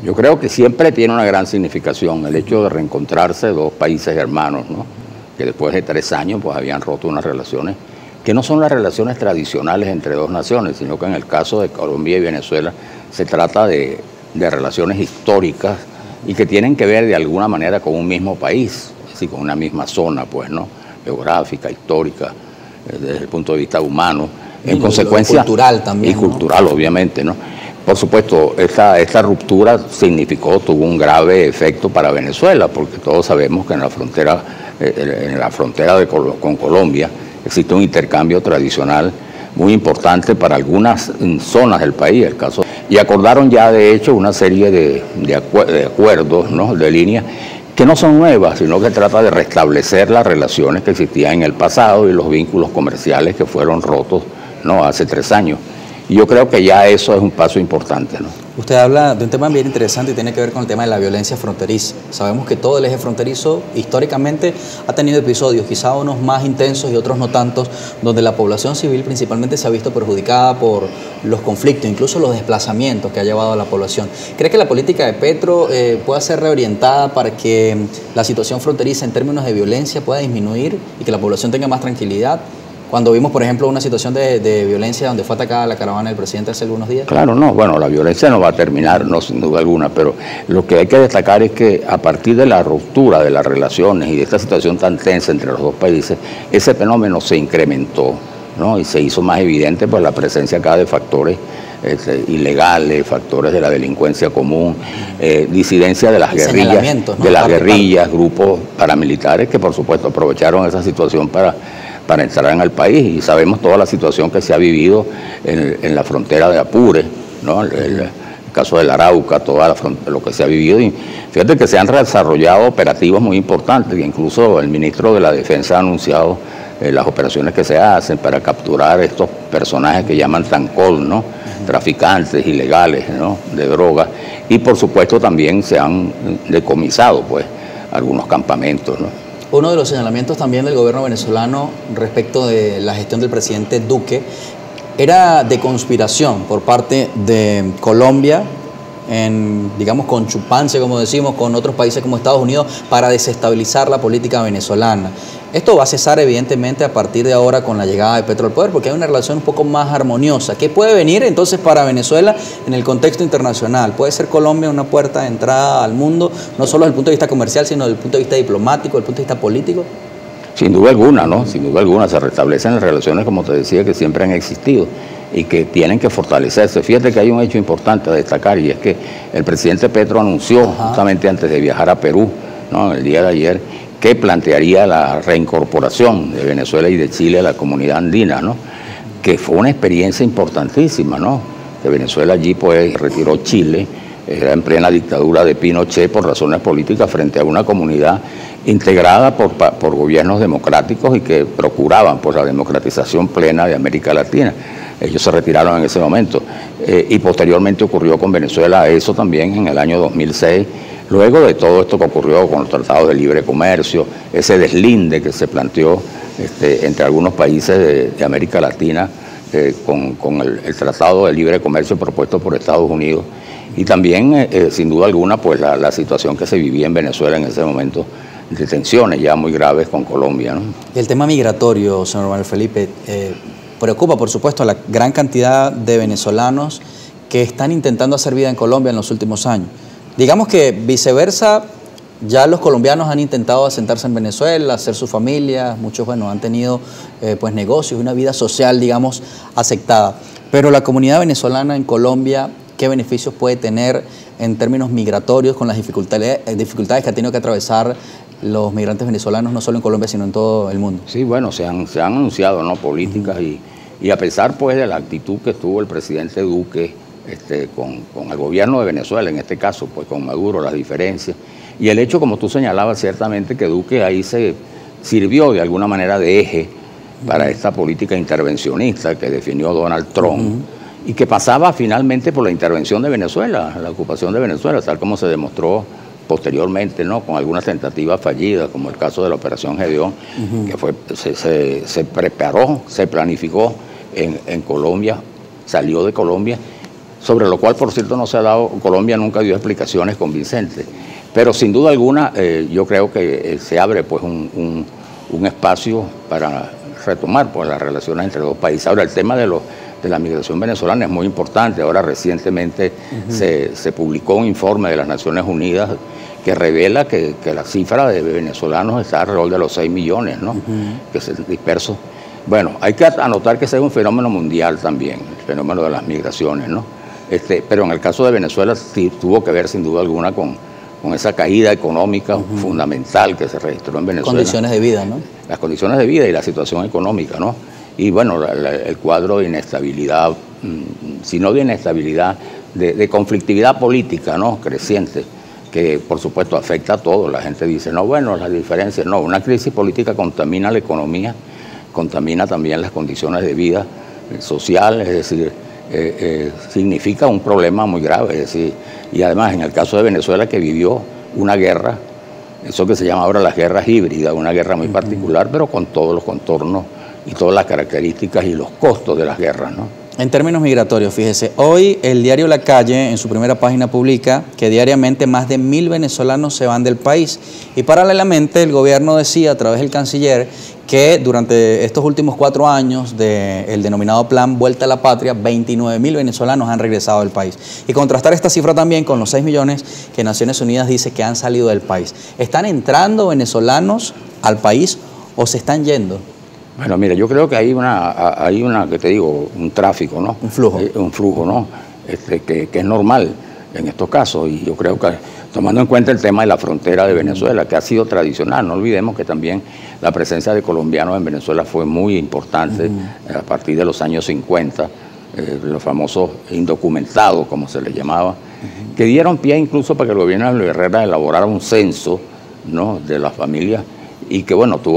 Yo creo que siempre tiene una gran significación el hecho de reencontrarse dos países hermanos, ¿no? Que después de 3 años pues habían roto unas relaciones que no son las relaciones tradicionales entre dos naciones, sino que en el caso de Colombia y Venezuela se trata de relaciones históricas y que tienen que ver de alguna manera con un mismo país, así con una misma zona, pues, ¿no? Geográfica, histórica, desde el punto de vista humano, en consecuencia, y cultural también, y cultural, ¿no? Obviamente, ¿no? Por supuesto, esta ruptura tuvo un grave efecto para Venezuela, porque todos sabemos que en la frontera con Colombia existe un intercambio tradicional muy importante para algunas zonas del país, y acordaron ya de hecho una serie de acuerdos, ¿no? De líneas que no son nuevas, sino que trata de restablecer las relaciones que existían en el pasado y los vínculos comerciales que fueron rotos, ¿no? Hace 3 años. Y yo creo que ya eso es un paso importante, ¿no? Usted habla de un tema bien interesante y tiene que ver con el tema de la violencia fronteriza. Sabemos que todo el eje fronterizo históricamente ha tenido episodios, quizá unos más intensos y otros no tantos, donde la población civil principalmente se ha visto perjudicada por los conflictos, incluso los desplazamientos que ha llevado a la población. ¿Cree que la política de Petro pueda ser reorientada para que la situación fronteriza en términos de violencia pueda disminuir y que la población tenga más tranquilidad? Cuando vimos, por ejemplo, una situación de violencia donde fue atacada la caravana del presidente hace algunos días. Claro, no, bueno, la violencia no va a terminar, no, sin duda alguna, pero lo que hay que destacar es que a partir de la ruptura de las relaciones y de esta situación tan tensa entre los dos países, ese fenómeno se incrementó, ¿no? Y se hizo más evidente por la presencia acá de factores ilegales, factores de la delincuencia común, disidencia de las guerrillas, ¿no? Grupos paramilitares que por supuesto aprovecharon esa situación para entrar en el país, y sabemos toda la situación que se ha vivido en la frontera de Apure, ¿no? El caso del Arauca, lo que se ha vivido. Y fíjate que se han desarrollado operativos muy importantes, incluso el ministro de la Defensa ha anunciado las operaciones que se hacen para capturar estos personajes que llaman tancol, ¿no? Traficantes ilegales, ¿no? De drogas, y por supuesto también se han decomisado pues algunos campamentos, ¿no? Uno de los señalamientos también del gobierno venezolano respecto de la gestión del presidente Duque era de conspiración por parte de Colombia, digamos, con chupancia, como decimos, con otros países como Estados Unidos, para desestabilizar la política venezolana. Esto va a cesar evidentemente a partir de ahora con la llegada de Petro al poder, porque hay una relación un poco más armoniosa. ¿Qué puede venir entonces para Venezuela en el contexto internacional? ¿Puede ser Colombia una puerta de entrada al mundo, no solo desde el punto de vista comercial, sino desde el punto de vista diplomático, desde el punto de vista político? Sin duda alguna, ¿no? Sin duda alguna se restablecen las relaciones, como te decía, que siempre han existido y que tienen que fortalecerse. Fíjate que hay un hecho importante a destacar, y es que el presidente Petro anunció justamente antes de viajar a Perú, ¿no? El día de ayer, que plantearía la reincorporación de Venezuela y de Chile a la comunidad andina, ¿no? Que fue una experiencia importantísima, ¿no? De Venezuela allí pues retiró Chile, era en plena dictadura de Pinochet por razones políticas frente a una comunidad integrada por gobiernos democráticos y que procuraban por la democratización plena de América Latina. Ellos se retiraron en ese momento y posteriormente ocurrió con Venezuela eso también en el año 2006, luego de todo esto que ocurrió con los tratados de libre comercio, ese deslinde que se planteó entre algunos países de América Latina con el tratado de libre comercio propuesto por Estados Unidos, y también sin duda alguna pues la situación que se vivía en Venezuela en ese momento, de tensiones ya muy graves con Colombia, ¿no? El tema migratorio, señor Manuel Felipe, preocupa por supuesto a la gran cantidad de venezolanos que están intentando hacer vida en Colombia en los últimos años. Digamos que viceversa, ya los colombianos han intentado asentarse en Venezuela, hacer su familia, muchos bueno, han tenido pues negocios, una vida social, digamos, aceptada. Pero la comunidad venezolana en Colombia, ¿qué beneficios puede tener en términos migratorios con las dificultades que ha tenido que atravesar los migrantes venezolanos, no solo en Colombia, sino en todo el mundo? Sí, bueno, se han anunciado, ¿no? Políticas y a pesar pues de la actitud que tuvo el presidente Duque con el gobierno de Venezuela, en este caso pues con Maduro, las diferencias, y el hecho, como tú señalabas, ciertamente que Duque ahí se sirvió de alguna manera de eje para esta política intervencionista que definió Donald Trump, y que pasaba finalmente por la intervención de Venezuela, la ocupación de Venezuela, tal como se demostró posteriormente, ¿no? Con algunas tentativas fallidas, como el caso de la Operación Gedeón, que se preparó, se planificó en Colombia, salió de Colombia, sobre lo cual, por cierto, no se ha dado, Colombia nunca dio explicaciones convincentes. Pero sin duda alguna, yo creo que se abre pues un espacio para retomar pues, las relaciones entre los países. Ahora, el tema de la migración venezolana es muy importante. Ahora, recientemente se publicó un informe de las Naciones Unidas que revela que la cifra de venezolanos está alrededor de los 6 millones, ¿no? Que se dispersos. Bueno, hay que anotar que ese es un fenómeno mundial también, el fenómeno de las migraciones, ¿no? Pero en el caso de Venezuela sí tuvo que ver sin duda alguna con esa caída económica fundamental que se registró en Venezuela. Condiciones de vida, ¿no? Las condiciones de vida y la situación económica, ¿no? Y bueno, el cuadro de inestabilidad, sino de inestabilidad, de conflictividad política, ¿no? Creciente, que por supuesto afecta a todo. La gente dice, no, bueno, las diferencias, no, una crisis política contamina la economía, contamina también las condiciones de vida social, es decir, significa un problema muy grave, es decir, y además en el caso de Venezuela que vivió una guerra, eso que se llama ahora las guerras híbridas, una guerra muy particular, pero con todos los contornos y todas las características y los costos de las guerras, ¿no? En términos migratorios, fíjese, hoy el diario La Calle en su primera página publica que diariamente más de 1000 venezolanos se van del país y paralelamente el gobierno decía a través del canciller que durante estos últimos 4 años del denominado plan Vuelta a la Patria, 29.000 venezolanos han regresado del país. Y contrastar esta cifra también con los 6 millones que Naciones Unidas dice que han salido del país. ¿Están entrando venezolanos al país o se están yendo? Bueno, mira, yo creo que hay una, que te digo, un tráfico, ¿no? Un flujo. Un flujo, ¿no? Que es normal en estos casos. Y yo creo que, tomando en cuenta el tema de la frontera de Venezuela, que ha sido tradicional, no olvidemos que también la presencia de colombianos en Venezuela fue muy importante a partir de los años 50, los famosos indocumentados, como se les llamaba, que dieron pie incluso para que el gobierno de Herrera elaborara un censo, ¿no? De las familias y que, bueno, tuvo